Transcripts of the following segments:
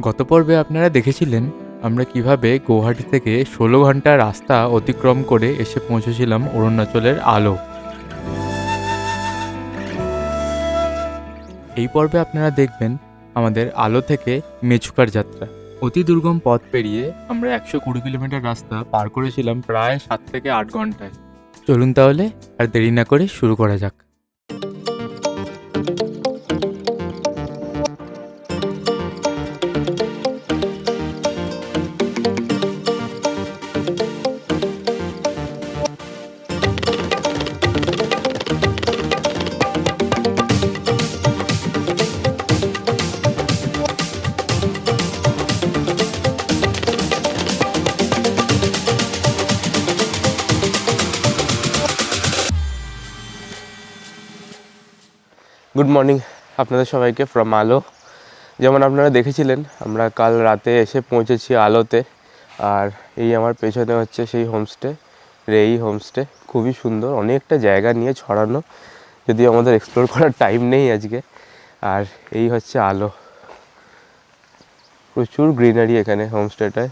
গত পর্বে আপনারা দেখেছিলেন আমরা কিভাবে গৌহাটি থেকে ১৬ ঘন্টা রাস্তা অতিক্রম করে এসে পৌঁছেছিলাম অরুণাচলের আলো। এই পর্বে আপনারা দেখবেন আমাদের আলো থেকে মেচুকার যাত্রা। অতি দুর্গম পথ পেরিয়ে আমরা ১২০ কিলোমিটার রাস্তা পার করেছিলাম প্রায় ৭ থেকে ৮ ঘন্টায়। চলুন তাহলে আর দেরি না করে শুরু করা যাক। গুড মর্নিং আপনাদের সবাইকে ফ্রম আলো। যেমন আপনারা দেখেছিলেন আমরা কাল রাতে এসে পৌঁছেছি আলোতে। আর এই আমার পেছনে হচ্ছে সেই হোমস্টে, রেই হোমস্টে। খুবই সুন্দর, অনেকটা জায়গা নিয়ে ছড়ানো, যদিও আমাদের এক্সপ্লোর করার টাইম নেই আজকে। আর এই হচ্ছে আলো, প্রচুর গ্রিনারি এখানে হোমস্টেটায়,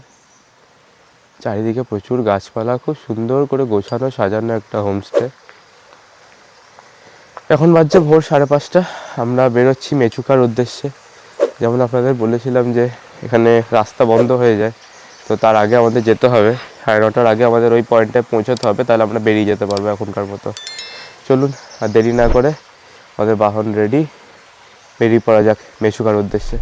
চারিদিকে প্রচুর গাছপালা, খুব সুন্দর করে গোছানো সাজানো একটা হোমস্টে। এখন বাজছে ভোর 5:30। আমরা বেরোচ্ছি মেচুকার উদ্দেশ্যে। যেমন আপনাদের বলেছিলাম যে এখানে রাস্তা বন্ধ হয়ে যায়, তো তার আগে আমাদের যেতে হবে, 9:30টার আগে আমাদের ওই পয়েন্টে পৌঁছতে হবে, তাহলে আমরা বেরিয়ে যেতে পারবো এখনকার মতো। চলুন আর দেরি না করে আমাদের বাহন রেডি, বেরিয়ে পড়া যাক মেচুকার উদ্দেশ্যে।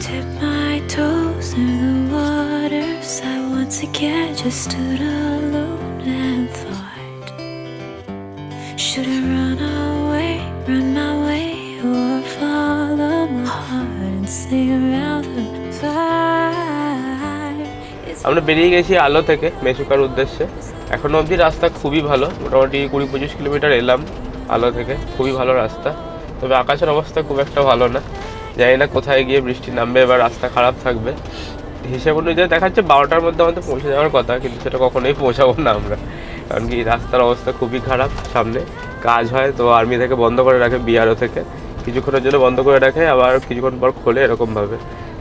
Dip my toes in the waters. I once again just stood alone and thought, should I run away, run my way, or follow my heart and sing around the fire? আমরা বেরিয়ে গেছি আলো থেকে মেচুকার উদ্দেশ্যে। এখনও অবধি রাস্তা খুবই ভালো, মোটামুটি 20-25 কিলোমিটার এলাম আলো থেকে। খুবই ভালো রাস্তা, তবে আকাশের অবস্থা খুব একটা ভালো না। জানি না কোথায় গিয়ে বৃষ্টি নামবে বা রাস্তা খারাপ থাকবে। হিসেব অনুযায়ী দেখাচ্ছে 12টার মধ্যে আমাদের পৌঁছে যাওয়ার কথা, কিন্তু সেটা কখনোই পৌঁছাবো না আমরা, কারণ কি রাস্তার অবস্থা খুবই খারাপ। সামনে কাজ হয়, তো আর্মি থেকে বন্ধ করে রাখে, বিআরও থেকে কিছুক্ষণের জন্য বন্ধ করে রাখে, আবার কিছুক্ষণ পর খোলে, এরকমভাবে।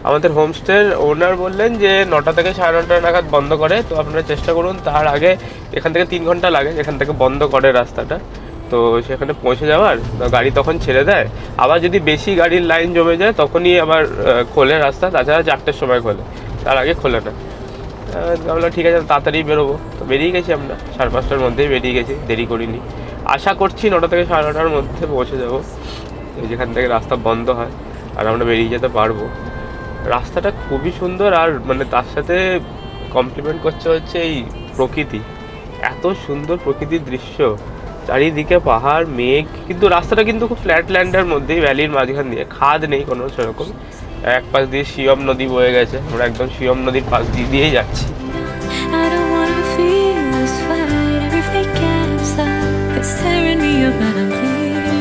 আমাদের হোমস্টের ওনার বললেন যে 9টা থেকে 9:30 নাগাদ বন্ধ করে, তো আপনারা চেষ্টা করুন তার আগে, এখান থেকে 3 ঘন্টা লাগে যেখান থেকে বন্ধ করে রাস্তাটা, তো সেখানে পৌঁছে যাওয়ার। গাড়ি তখন ছেড়ে দেয়, আবার যদি বেশি গাড়ির লাইন জমে যায় তখনই আবার খোলে রাস্তা, তাছাড়া 4টের সময় খোলে, তার আগে খোলে না। আমরা ঠিক আছে তাড়াতাড়ি বেরোবো, তো বেরিয়ে গেছি আমরা 5:30টার মধ্যেই বেরিয়ে গেছি, দেরি করিনি। আশা করছি 9টা থেকে 9:30টার মধ্যে পৌঁছে যাবো, যেখান থেকে রাস্তা বন্ধ হয়, আর আমরা বেরিয়ে যেতে পারবো। রাস্তাটা খুবই সুন্দর, আর মানে তার সাথে কমপ্লিমেন্ট করছে হচ্ছে এই প্রকৃতি। এত সুন্দর প্রকৃতির দৃশ্য, চারিদিকে পাহাড়, মেঘ, কিন্তু রাস্তাটা কিন্তু খুব ফ্ল্যাট ল্যান্ডের মধ্যেই, ভ্যালির মাঝখান দিয়ে, খাদ নেই কোনো সেরকম। এক পাশ দিয়ে শিয়ম নদী বয়ে গেছে, আমরা একদম শিয়ম নদীর পাশ দিয়েই যাচ্ছি। I don't wanna feel this fight. Every fake outside is tearing me up and I'm bleeding.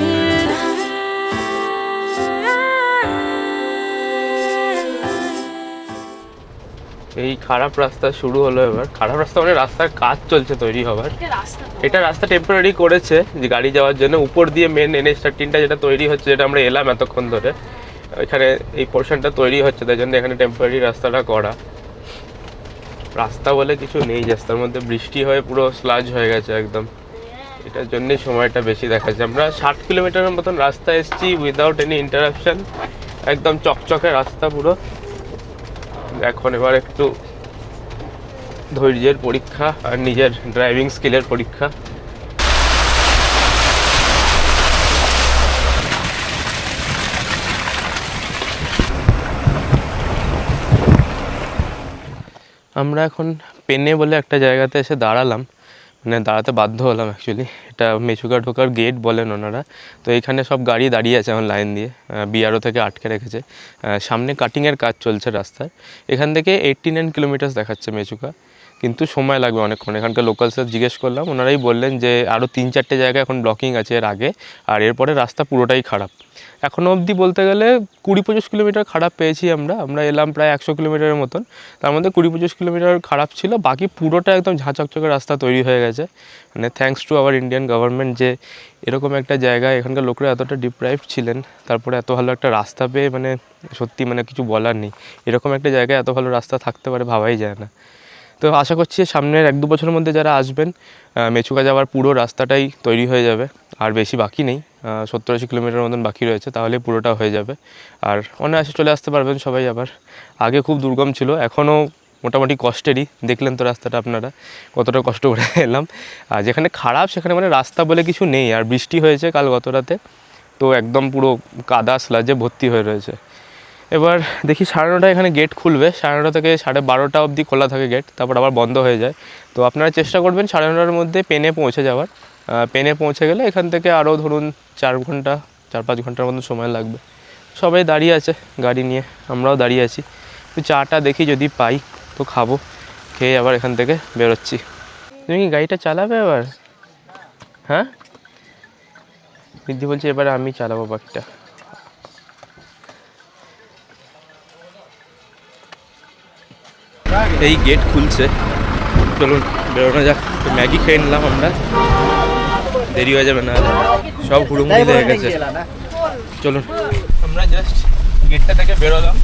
এই খারাপ রাস্তা শুরু হলো এবার। খারাপ রাস্তা মানে রাস্তার কাজ চলছে তৈরি হবার। এটা রাস্তা টেম্পোরারি করেছে যে গাড়ি যাওয়ার জন্য, উপর দিয়ে মেন NH13টা যেটা তৈরি হচ্ছে, যেটা আমরা এলাম এতক্ষণ ধরে, এখানে এই পোর্শনটা তৈরি হচ্ছে, তাই জন্য এখানে টেম্পোরারি রাস্তাটা করা। রাস্তা বলে কিছু নেই, রাস্তার মধ্যে বৃষ্টি হয়ে পুরো স্লাজ হয়ে গেছে একদম, এটার জন্যই সময়টা বেশি দেখাচ্ছে। আমরা 60 কিলোমিটারের মতন রাস্তা এসেছি উইদাউট এনি ইন্টারাপশন, একদম চকচকে রাস্তা পুরো। এখন এবার একটু ধৈর্যের পরীক্ষা আর নিজের ড্রাইভিং স্কিলের পরীক্ষা। আমরা এখন পেনে বলে একটা জায়গাতে এসে দাঁড়ালাম, মানে দাঁড়াতে বাধ্য হলাম অ্যাকচুয়ালি। এটা মেচুকা ঢোকার গেট বলেন ওনারা। তো এইখানে সব গাড়ি দাঁড়িয়ে আছে এখন লাইন দিয়ে, বিআরও থেকে আটকে রেখেছে। সামনে কাটিংয়ের কাজ চলছে রাস্তার। এখান থেকে 89 কিলোমিটার দেখাচ্ছে মেচুকা। কিন্তু সময় লাগবে অনেকক্ষণ। এখানকার লোকালসের জিজ্ঞেস করলাম, ওনারাই বললেন যে আরও 3-4টে জায়গায় এখন ব্লকিং আছে এর আগে, আর এরপরে রাস্তা পুরোটাই খারাপ। এখনও অবধি বলতে গেলে 20-25 কিলোমিটার খারাপ পেয়েছি আমরা এলাম প্রায় 100 কিলোমিটারের মতন, তার মধ্যে 20-25 কিলোমিটার খারাপ ছিল, বাকি পুরোটা একদম ঝাঁচকচকে রাস্তা তৈরি হয়ে গেছে। মানে thanks to our Indian government যে এরকম একটা জায়গায় এখানকার লোকরা এতটা ডিপ্রাইভড ছিলেন, তারপরে এত ভালো একটা রাস্তা পেয়ে মানে সত্যি মানে কিছু বলার নেই। এরকম একটা জায়গায় এত ভালো রাস্তা থাকতে পারে ভাবাই যায় না। তো আশা করছি সামনের 1-2 বছরের মধ্যে যারা আসবেন, মেচুকা যাওয়ার পুরো রাস্তাটাই তৈরি হয়ে যাবে, আর বেশি বাকি নেই, 70-80 কিলোমিটার মতন বাকি রয়েছে, তাহলে পুরোটা হয়ে যাবে। আর অনায়াসে চলে আসতে পারবেন সবাই আবার। আগে খুব দুর্গম ছিল, এখনও মোটামুটি কষ্টেরই, দেখলেন তো রাস্তাটা আপনারা কতটা কষ্ট করে এলাম। আর যেখানে খারাপ সেখানে মানে রাস্তা বলে কিছু নেই, আর বৃষ্টি হয়েছে কাল গত রাতে, তো একদম পুরো কাদা স্লাজে ভর্তি হয়ে রয়েছে। এবার দেখি 9:30 এখানে গেট খুলবে, 9:30 থেকে 12:30 অবধি খোলা থাকে গেট, তারপর আবার বন্ধ হয়ে যায়। তো আপনারা চেষ্টা করবেন 9:30-র মধ্যে পেনে পৌঁছে যাওয়ার। পেনে পৌঁছে গেলে এখান থেকে আরও ধরুন 4-5 ঘন্টার মতো সময় লাগবে। সবাই দাঁড়িয়ে আছে গাড়ি নিয়ে, আমরাও দাঁড়িয়ে আছি। তো চাটা দেখি যদি পাই তো খাবো, খেয়ে আবার এখান থেকে বেরোচ্ছি। তুমি কি গাড়িটা চালাবে এবার? হ্যাঁ, বৃদ্ধি বলছে এবারে আমি চালাবো বাকিটা। এই গেট খুলছে, চলুন বেরোনো যাক। তো ম্যাগি খেয়ে নিলাম আমরা, দেরি হয়ে যাবে না, সব হুড়ুমুড়ি হয়ে গেছে। চলুন, আমরা জাস্ট গেটটা থেকে বেরোলাম,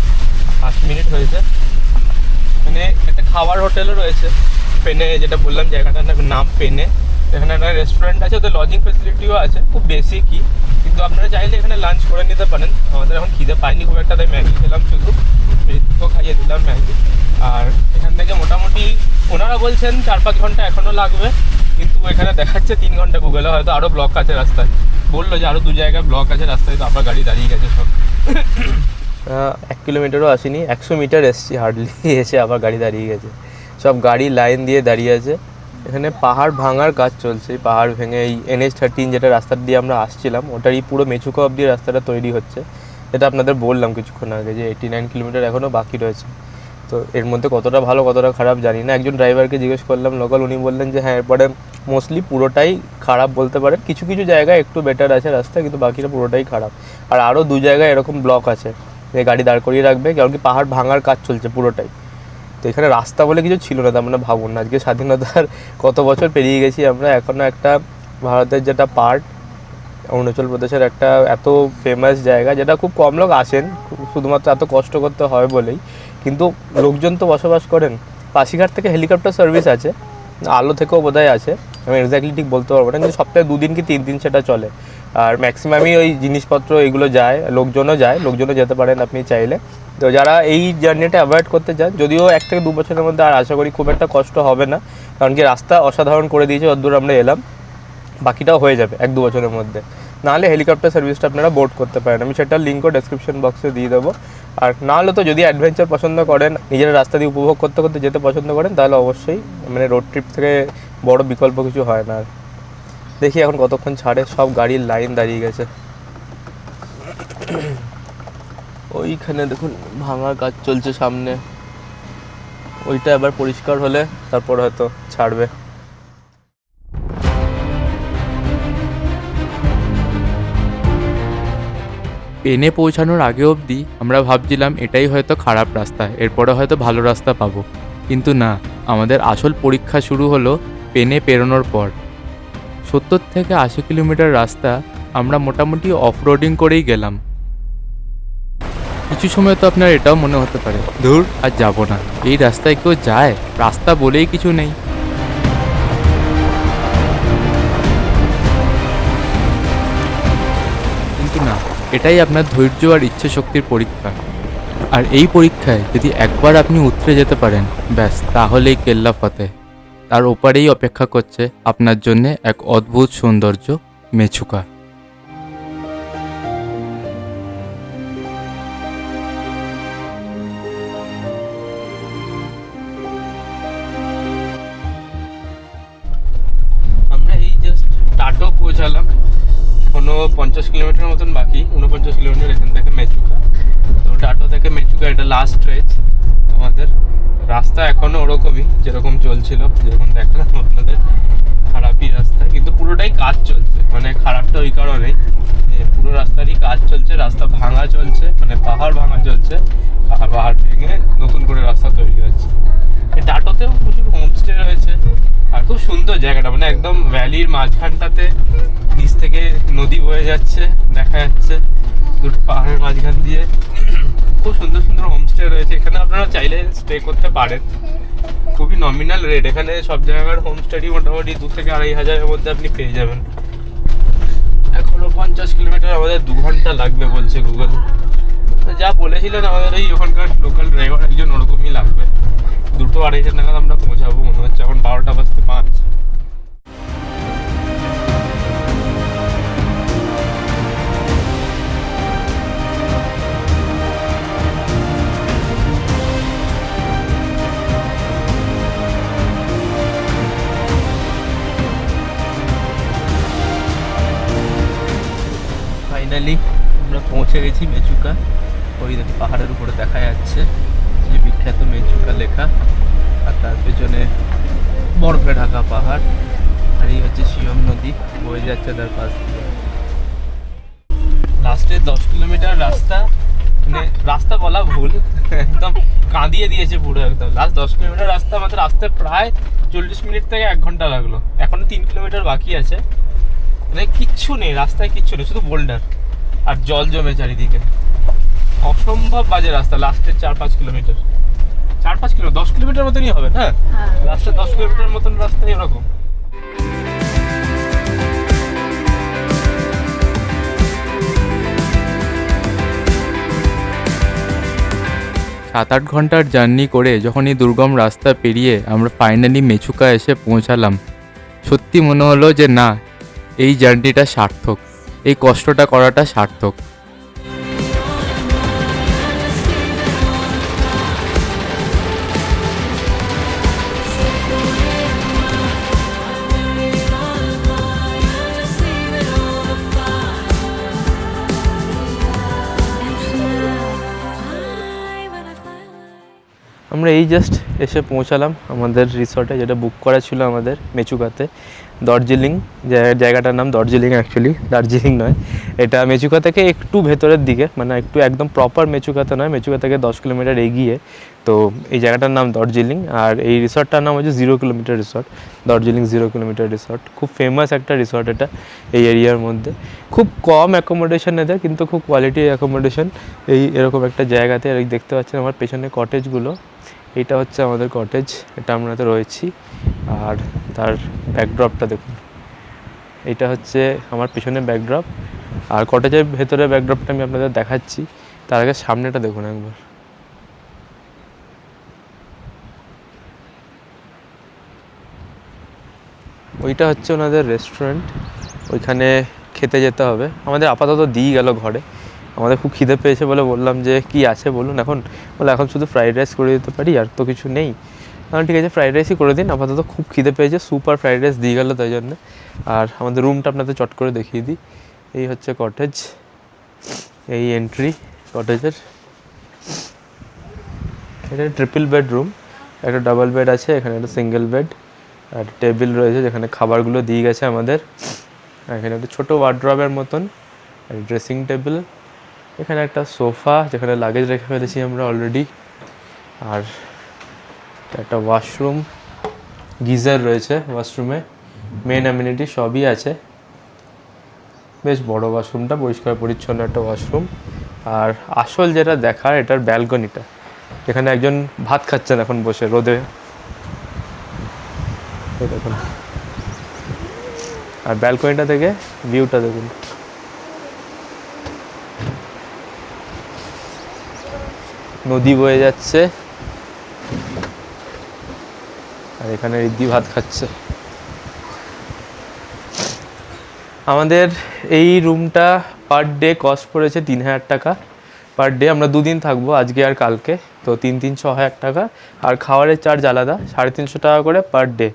5 মিনিট হয়েছে। মানে একটা খাবার হোটেলও রয়েছে পেনে, যেটা বললাম জায়গাটার নাম পেনে। এখানে একটা রেস্টুরেন্ট আছে, ওদের লজিং ফেসিলিটিও আছে, খুব বেসিকই, কিন্তু আপনারা চাইলে এখানে লাঞ্চ করে নিতে পারেন। আমাদের এখন খিদে পাইনি খুব একটা, তাই ম্যাগি খেলাম শুধু, তো খাইয়ে দিলাম ম্যাগি। আর এখান থেকে মোটামুটি ওনারা বলছেন 4-5 ঘন্টা এখনও লাগবে, কিন্তু এখানে দেখাচ্ছে 3 ঘন্টা। গুগলে হয়তো আরও ব্লক আছে রাস্তায়, বললো যে আরও 2 জায়গায় ব্লক আছে রাস্তায়, তো আবার গাড়ি দাঁড়িয়ে গেছে সব। 1 কিলোমিটারও আসিনি, 100 মিটার এসছি হার্ডলি, এসে আবার গাড়ি দাঁড়িয়ে গেছে। সব গাড়ি লাইন দিয়ে দাঁড়িয়ে আছে। এখানে পাহাড় ভাঙার কাজ চলছে, এই পাহাড় ভেঙে এই NH-13 যেটা রাস্তার দিয়ে আমরা আসছিলাম, ওটারই পুরো মেচুকা অবধি রাস্তাটা তৈরি হচ্ছে। যেটা আপনাদের বললাম কিছুক্ষণ আগে যে 89 কিলোমিটার এখনও বাকি রয়েছে। তো এর মধ্যে কতটা ভালো কতটা খারাপ জানি না। একজন ড্রাইভারকে জিজ্ঞেস করলাম লোকাল, উনি বললেন যে হ্যাঁ এরপরে মোস্টলি পুরোটাই খারাপ বলতে পারেন, কিছু কিছু জায়গায় একটু বেটার আছে রাস্তা, কিন্তু বাকিটা পুরোটাই খারাপ। আর আরও 2 জায়গায় এরকম ব্লক আছে যে গাড়ি দাঁড় করিয়ে রাখবে, কারণ কি পাহাড় ভাঙার কাজ চলছে পুরোটাই। তো এখানে রাস্তা বলে কিছু ছিল না, তার মানে ভাবুন না আজকে স্বাধীনতার কত বছর পেরিয়ে গেছি আমরা, এখনও একটা ভারতের যেটা পার্ট, অরুণাচল প্রদেশের একটা এত ফেমাস জায়গা, যেটা খুব কম লোক আসেন, শুধুমাত্র এত কষ্ট করতে হয় বলেই, কিন্তু লোকজন তো বসবাস করেন। পাশিঘাট থেকে হেলিকপ্টার সার্ভিস আছে, আলো থেকেও বোধহয় আছে, আমি এক্স্যাক্টলি ঠিক বলতে পারবো না, কিন্তু সপ্তাহে 2 দিন কি 3 দিন সেটা চলে। আর ম্যাক্সিমামই ওই জিনিসপত্র এগুলো যায়, লোকজনও যেতে পারেন আপনি চাইলে। তো যারা এই জার্নিটা অ্যাভয়েড করতে চান, যদিও 1 থেকে 2 বছরের মধ্যে আর আশা করি খুব একটা কষ্ট হবে না, কারণ কি রাস্তা অসাধারণ করে দিয়েছে, যতদূর আমরা এলাম, বাকিটাও হয়ে যাবে 1-2 বছরের মধ্যে। নাহলে হেলিকপ্টার সার্ভিসটা আপনারা বোর্ড করতে পারেন, আমি সেটার লিঙ্কও ডেসক্রিপশন বক্সে দিয়ে দেবো। আর নাহলে তো যদি অ্যাডভেঞ্চার পছন্দ করেন, নিজের রাস্তা দিয়ে উপভোগ করতে করতে যেতে পছন্দ করেন, তাহলে অবশ্যই মানে রোড ট্রিপ থেকে বড় বিকল্প কিছু হয় না। আর দেখি এখন কতক্ষণ ছাড়ে, সব গাড়ির লাইন দাঁড়িয়ে গেছে। ওইখানে দেখুন ভাঙার কাজ চলছে সামনে, ওইটা এবার পরিষ্কার হলে তারপর হয়তো ছাড়বে। পেনে পৌঁছানোর আগে অবধি আমরা ভাবছিলাম এটাই হয়তো খারাপ রাস্তা, এরপরে হয়তো ভালো রাস্তা পাবো, কিন্তু না, আমাদের আসল পরীক্ষা শুরু হলো পেনে পেরোনোর পর। 70 থেকে 80 কিলোমিটার রাস্তা আমরা মোটামুটি অফরোডিং করেই গেলাম। কিছু সময় তো আপনার এটাও মনে হতে পারে ধুর আর যাবো না, এই রাস্তায় কেউ যায়, রাস্তা বলেই কিছু নেই। কিন্তু না, এটাই আপনার ধৈর্য আর ইচ্ছে শক্তির পরীক্ষা। আর এই পরীক্ষায় যদি একবার আপনি উতরে যেতে পারেন, ব্যাস তাহলেই কেল্লা ফতেহ। তার ওপারেই অপেক্ষা করছে আপনার জন্যে এক অদ্ভুত সৌন্দর্য, মেচুকা। আমরা এই জাস্ট টাটো পৌঁছালাম, এখনো 50 কিলোমিটার মতন বাকি, 49 কিলোমিটার এখান থেকে মেচুকা। তো টাটো থেকে মেচুকা এটা লাস্ট স্ট্রেচ আমাদের। রাস্তা এখনো ওরকমই যেরকম চলছিল, যেরকম দেখালাম আপনাদের, খারাপই রাস্তা, কিন্তু পুরোটাই কাজ চলছে। মানে খারাপটা ওই কারণেই যে পুরো রাস্তারই কাজ চলছে, রাস্তা ভাঙা চলছে, মানে পাহাড় ভাঙা চলছে, আর পাহাড় ভেঙে নতুন করে রাস্তা তৈরি হচ্ছে। এই ডাটোতেও প্রচুর হোমস্টে রয়েছে, আর খুব সুন্দর জায়গাটা, মানে একদম ভ্যালির মাঝখানটাতে নিচ থেকে নদী বয়ে যাচ্ছে, দেখা যাচ্ছে দুটো পাহাড়ের মাঝখান দিয়ে। খুব সুন্দর সুন্দর হোমস্টে রয়েছে এখানে, আপনারা চাইলে স্টে করতে পারেন। খুবই নমিনাল রেট এখানে, সব জায়গার হোমস্টেই মোটামুটি 2 থেকে 2,500-এর মধ্যে আপনি পেয়ে যাবেন। এখনো 50 কিলোমিটার, আমাদের 2 ঘন্টা লাগবে বলছে গুগল। যা বলেছিলেন আমাদের এই ওখানকার লোকাল ড্রাইভার একজন, ওরকমই লাগবে। 2-2:30 নাগাদ আমরা পৌঁছাবো মনে হচ্ছে, এখন 12টা বাজতে 5। ফাইনালি আমরা পৌঁছে গেছি মেচুকা। ওই দেখো পাহাড়ের উপরে দেখা যাচ্ছে যে বিখ্যাত মেচুকা লেখা, আর তার পেছনে বরফে ঢাকা পাহাড়, আর এই হচ্ছে শিয়ম নদী বয়ে যাচ্ছে তার পাশ দিয়ে। লাস্টের 10 কিলোমিটার রাস্তা, মানে রাস্তা বলা ভুল, একদম কাঁদিয়ে দিয়েছে পুরো একদম। লাস্ট 10 কিলোমিটার রাস্তা আমাদের আসতে প্রায় 40 মিনিট থেকে 1 ঘন্টা লাগলো। এখনো 3 কিলোমিটার বাকি আছে। মানে কিচ্ছু নেই রাস্তায়, কিচ্ছু নেই, শুধু বোল্ডার আর জল জমে চারিদিকে। অসম্ভব বাজে রাস্তা লাস্টের 4-5 কিলোমিটার। 4-5 কিলোমিটার 10 কিলোমিটার মতনই হবে না, লাস্টের 10 কিলোমিটার মতন রাস্তায় এরকম। সাত আট ঘন্টার জার্নি করে যখন এই দুর্গম রাস্তা পেরিয়ে আমরা ফাইনালি মেচুকা এসে পৌঁছালাম, সত্যি মনে হলো যে না, এই জার্নিটা সার্থক, এই কষ্টটা করাটা সার্থক। আমরা এই জাস্ট এসে পৌঁছালাম আমাদের রিসর্টে, যেটা বুক করা ছিল আমাদের মেচুকাতে। দার্জিলিং জায়গাটার নাম দার্জিলিং, অ্যাকচুয়ালি দার্জিলিং নয়, এটা মেচুকা থেকে একটু ভেতরের দিকে, মানে একটু একদম প্রপার মেচুকাতে নয়, মেচুকা থেকে 10 কিলোমিটার এগিয়ে। তো এই জায়গাটার নাম দার্জিলিং, আর এই রিসর্টটার নাম হচ্ছে 0 kilometre resort, Darjeeling 0 kilometre resort. খুব ফেমাস একটা রিসর্ট এটা এই এরিয়ার মধ্যে। খুব কম অ্যাকোমোডেশন এদের, কিন্তু খুব কোয়ালিটি অ্যাকোমোডেশন এই এরকম একটা জায়গাতে। আর দেখতে পাচ্ছেন আমার পেছনে কটেজগুলো, এইটা হচ্ছে আমাদের কটেজ, এটা আমরা তো রয়েছি। আর তার ব্যাকড্রপটা দেখুন, এইটা হচ্ছে আমার পিছনে ব্যাকড্রপ, আর কটেজের ভেতরে ব্যাকড্রপটা আমি আপনাদের দেখাচ্ছি। তার আগে সামনেটা দেখুন একবার। ওইটা হচ্ছে ওনাদের রেস্টুরেন্ট, ওইখানে খেতে যেতে হবে। আমাদের আপাতত দিয়ে গেল ঘরে, আমাদের খুব খিদে পেয়েছে বলে বললাম যে কি আছে বলুন এখন, বলে এখন শুধু ফ্রাইড রাইস করে দিতে পারি, আর তো কিছু নেই। ঠিক আছে, ফ্রাইড রাইসই করে দিন, আপাতত খুব খিদে পেয়েছে। সুপার ফ্রাইড রাইস দিয়ে গেলো তাই জন্য। আর আমাদের রুমটা আপনাদের চট করে দেখিয়ে দিই, এই হচ্ছে কটেজ, এই এন্ট্রি কটেজের। এটা ট্রিপল বেড রুম, একটা ডাবল বেড আছে, এখানে একটা সিঙ্গেল বেড, আর টেবিল রয়েছে যেখানে খাবারগুলো দিয়ে গেছে আমাদের। এখানে একটা ছোটো ওয়ার্ড্রবের মতন, ড্রেসিং টেবিল, এখানে একটা সোফা যেখানে লাগেজ রেখে ফেলেছি আমরা অলরেডি, আর একটা ওয়াশরুম, গিজার রয়েছে ওয়াশরুমে, মেন অ্যামিনিটি সবই আছে। বেশ বড় ওয়াশরুমটা, পরিষ্কার পরিচ্ছন্ন একটা ওয়াশরুম। আর আসল যেটা দেখার, এটার ব্যালকনিটা, এখানে একজন ভাত খাচ্ছেন এখন বসে রোদে, দেখুন। আর ব্যালকনিটা থেকে ভিউটা দেখুন, নদী বয়ে যাচ্ছে, আর এখানে রিদ্ধি ভাত খাচ্ছে। আমাদের এই রুমটা পার ডে কস্ট পড়েছে 3,000 টাকা পার ডে। আমরা 2 দিন থাকবো, আজকে আর কালকে, তো 3-3 6,000 টাকা। আর খাবারের চার্জ আলাদা, 350 টাকা করে পার ডে।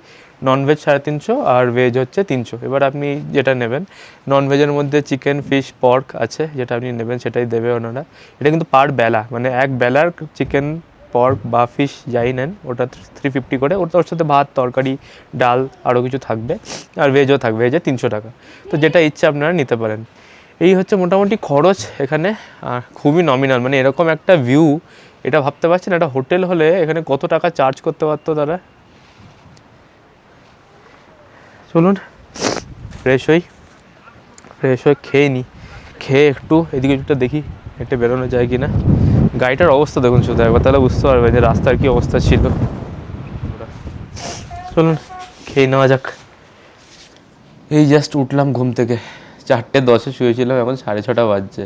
ননভেজ 350 আর ভেজ হচ্ছে 300। এবার আপনি যেটা নেবেন, ননভেজের মধ্যে চিকেন, ফিশ, পর্ক আছে, যেটা আপনি নেবেন সেটাই দেবে ওনারা। এটা কিন্তু পার বেলা, মানে এক বেলার চিকেন পর্ক বা ফিশ যাই নেন ওটা 350 করে, ওর সাথে ভাত তরকারি ডাল আরও কিছু থাকবে, আর ভেজও থাকবে, ভেজে 300 টাকা। তো যেটা ইচ্ছে আপনারা নিতে পারেন। এই হচ্ছে মোটামুটি খরচ এখানে, আর খুবই নমিনাল, মানে এরকম একটা ভিউ, এটা ভাবতে পারছেন একটা হোটেল হলে এখানে কত টাকা চার্জ করতে পারতো তারা। চলুন ফ্রেশ হয়ে খেয়ে নিই, খেয়ে একটু এদিকে একটু দেখি হেঁটে বেরোনো যায় কি না। গাড়িটার অবস্থা দেখুন শুধু একবার, তাহলে বুঝতে পারবে যে রাস্তার কী অবস্থা ছিল। চলুন খেয়ে নেওয়া যাক। এই জাস্ট উঠলাম ঘুম থেকে, 4:10 শুয়েছিলাম, এখন 6:30 বাজছে।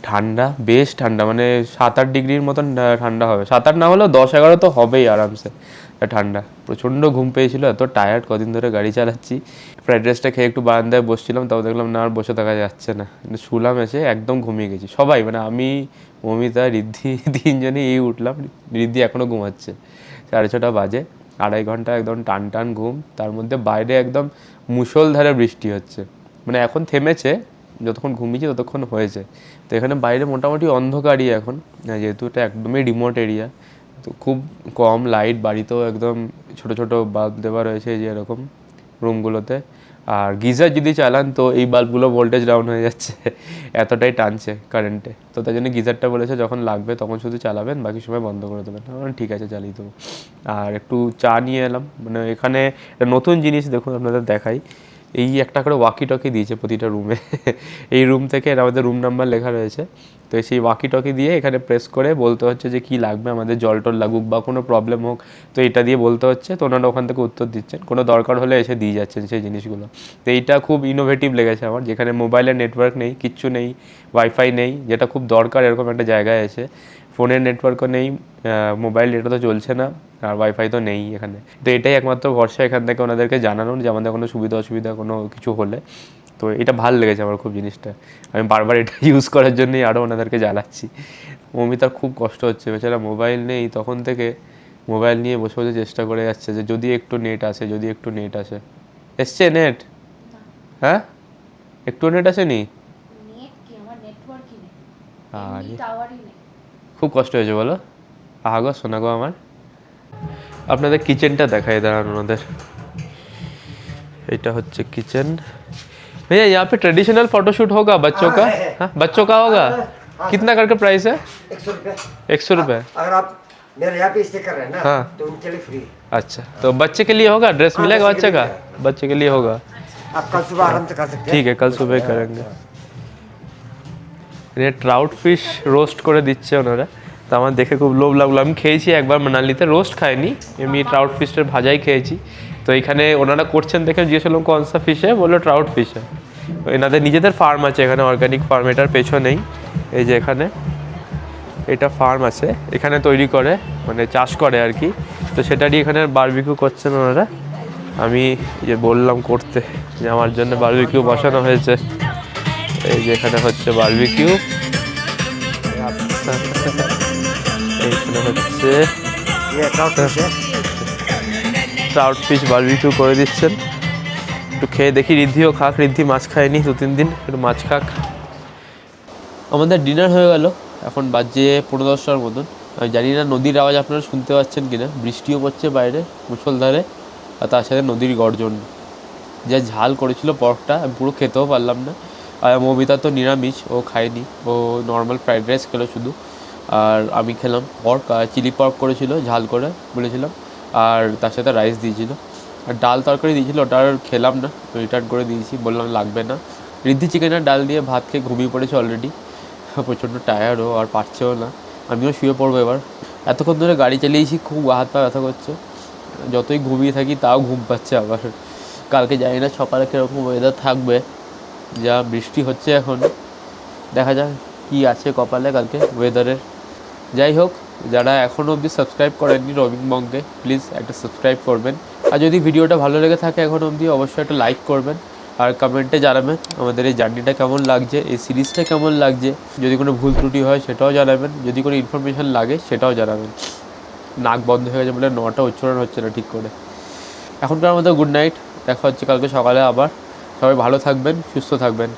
ঠান্ডা, বেশ ঠান্ডা, মানে 7-8 ডিগ্রির মতন ঠান্ডা হবে, 7-8 না হলেও 10-11 তো হবেই আরামসে ঠান্ডা। প্রচণ্ড ঘুম পেয়েছিল, এত টায়ার্ড, কদিন ধরে গাড়ি চালাচ্ছি। ফ্রাইড রাইসটা খেয়ে একটু বারান্দায় বসছিলাম, তাও দেখলাম না আর বসে থাকা যাচ্ছে না, শুলাম, এসে একদম ঘুমিয়ে গেছি। সবাই মানে আমি, মমিতা, রিদ্ধি, 3জনই এই উঠলাম, রিদ্ধি এখনও ঘুমাচ্ছে। 6:30 বাজে, 2.5 ঘন্টা একদম টান টান ঘুম, তার মধ্যে বাইরে একদম মুষলধারে বৃষ্টি হচ্ছে, মানে এখন থেমেছে, যতক্ষণ ঘুমিয়েছি ততক্ষণ হয়েছে। তো এখানে বাইরে মোটামুটি অন্ধকারই এখন, যেহেতু এটা একদমই রিমোট এরিয়া, তো খুব কম লাইট, বাড়িতেও একদম ছোটো ছোটো বাল্ব দেওয়া রয়েছে যে এরকম রুমগুলোতে। আর গিজার যদি চালান তো এই বাল্বগুলো ভোল্টেজ ডাউন হয়ে যাচ্ছে, এতটাই টানছে কারেন্টে। তো তাই জন্য গিজারটা বলেছে যখন লাগবে তখন শুধু চালাবেন, বাকি সময় বন্ধ করে দেবেন। ঠিক আছে, চালিয়ে দেবো। আর একটু চা নিয়ে এলাম, মানে এখানে নতুন জিনিস দেখুন আপনাদের দেখাই, এই একটা করে ওয়াকি টকি দিয়েছে প্রতিটা রুমে। এই রুম থেকে আমাদের রুম নাম্বার লেখা রয়েছে, তো সেই ওয়াকি টকি দিয়ে এখানে প্রেস করে বলতে হচ্ছে যে কী লাগবে, আমাদের জল টল লাগুক বা কোনো প্রবলেম হোক, তো এটা দিয়ে বলতে হচ্ছে, তো ওনারা ওখান থেকে উত্তর দিচ্ছেন, কোনো দরকার হলে এসে দিয়ে যাচ্ছেন সেই জিনিসগুলো। তো এইটা খুব ইনোভেটিভ লেগেছে আমার, যেখানে মোবাইলের নেটওয়ার্ক নেই, কিচ্ছু নেই, ওয়াইফাই নেই, যেটা খুব দরকার এরকম একটা জায়গায় এসে। ফোনের নেটওয়ার্কও নেই, মোবাইল ডেটা তো চলছে না, আর ওয়াইফাই তো নেই এখানে। তো এটাই একমাত্র ভরসা এখান থেকে ওনাদেরকে জানানোর, যে আমাদের কোনো সুবিধা অসুবিধা কোনো কিছু হলে। তো এটা ভালো লেগেছে আমার খুব জিনিসটা, আমি বারবার এটা ইউজ করার জন্যই আরও ওনাদেরকে জ্বালাচ্ছি। মমিতার খুব কষ্ট হচ্ছে, বেচারা মোবাইল নেই তখন থেকে, মোবাইল নিয়ে বসে বসে চেষ্টা করে যাচ্ছে যে যদি একটু নেট আসে, যদি একটু নেট আসে। এসছে নেট? হ্যাঁ, একটু নেট আসেনি? খুব কষ্ট হয়েছে বলো, আহাগো শোনাগো আমার। আপনাদের কিচেনটা দেখাই দাঁড়ান ওনাদের, এটা হচ্ছে किचन। भैया यहाँ पे ट्रेडिशनल फोटोशूट होगा बच्चों का? हाँ, बच्चों का होगा। कितना करके प्राइस है? 100 रुपये। अगर आप मेरे यहाँ पे स्टे कर रहे हैं ना, हाँ। तो उनके लिए फ्री। अच्छा, तो बच्चे के लिए होगा, ड्रेस मिलेगा बच्चे का? बच्चे के लिए होगा, आप कल सुबह आराम से कर सकते हैं। ठीक है, कल सुबह करेंगे। ये ट्राउट फिश रोस्ट করে দিচ্ছে ওনারা, তো আমার দেখে খুব লোভ লাগলো। আমি খেয়েছি একবার মানালিতে, রোস্ট খাইনি, এমনি ট্রাউট ফিশের ভাজাই খেয়েছি। তো এখানে ওনারা করছেন দেখে জিজ্ঞেস করলাম কোন সা ফিশ বললো ট্রাউট ফিশ। এনাদের নিজেদের ফার্ম আছে এখানে, অর্গানিক ফার্ম, এটার পেছনেই এই যে এখানে এটা ফার্ম আছে, এখানে তৈরি করে মানে চাষ করে আর কি। তো সেটারই এখানে বারবিকিউ করছেন ওনারা। আমি যে বললাম করতে, যে আমার জন্য বারবিকিউ বসানো হয়েছে, এই যে এখানে হচ্ছে বারবিকিউ, এইখানে হচ্ছে ये ट्राउट फिश है। ট্রাউট ফিশ বারবিকিউ করে দিচ্ছেন। একটু খেয়ে দেখি, রিদ্ধিও খাক, রিদ্ধি মাছ খায়নি 2-3 দিন, একটু মাছ খাক। আমাদের ডিনার হয়ে গেল, এখন বাজে 10:15 মতন। আমি জানি না নদীর আওয়াজ আপনারা শুনতে পাচ্ছেন কিনা, বৃষ্টিও পড়ছে বাইরে মুষলধারে, আর তার সাথে নদীর গর্জন। যা ঝাল করেছিল পর্কটা, আমি পুরো খেতেও পারলাম না। আর মমিতা তো নিরামিষ, ও খায়নি, ও নর্মাল ফ্রাইড রাইস খেলো শুধু। আর আমি খেলাম পর্ক, আর চিলি পর্ক করেছিল ঝাল করে বলেছিলাম, আর তার সাথে রাইস দিয়েছিল, আর ডাল তরকারি দিয়েছিল, ওটা আর খেলাম না, রিটার্ন করে দিয়েছি, বললাম লাগবে না। রিদ্ধি চিকেনের ডাল দিয়ে ভাত খেয়ে ঘুমিয়ে পড়েছে অলরেডি, প্রচণ্ড টায়ার্ডও, আর পারছেও না। আমিও শুয়ে পড়বো এবার, এতক্ষণ ধরে গাড়ি চালিয়েছি, খুব হাত পা ব্যথা করছে, যতই ঘুমিয়ে থাকি তাও ঘুম পাচ্ছে আবার। কালকে জানি না সকালে কীরকম ওয়েদার থাকবে, যা বৃষ্টি হচ্ছে এখন, দেখা যাক কী আছে কপালে কালকে ওয়েদারের। যাই হোক, যারা এখনও অবধি সাবস্ক্রাইব করেননি রবিন বংকে, প্লিজ একটা সাবস্ক্রাইব করবেন। আর যদি ভিডিওটা ভালো লেগে থাকে এখনও অবধি, অবশ্যই একটা লাইক করবেন, আর কমেন্টে জানাবেন আমাদের এই জার্নিটা কেমন লাগছে, এই সিরিজটা কেমন লাগছে। যদি কোনো ভুল ত্রুটি হয় সেটাও জানাবেন, যদি কোনো ইনফরমেশান লাগে সেটাও জানাবেন। নাক বন্ধ হয়ে গেছে বলে নটা উচ্চারণ হচ্ছে না ঠিক করে। এখনকার মতো গুড নাইট, দেখা হচ্ছে কালকে সকালে আবার। সবাই ভালো থাকবেন, সুস্থ থাকবেন।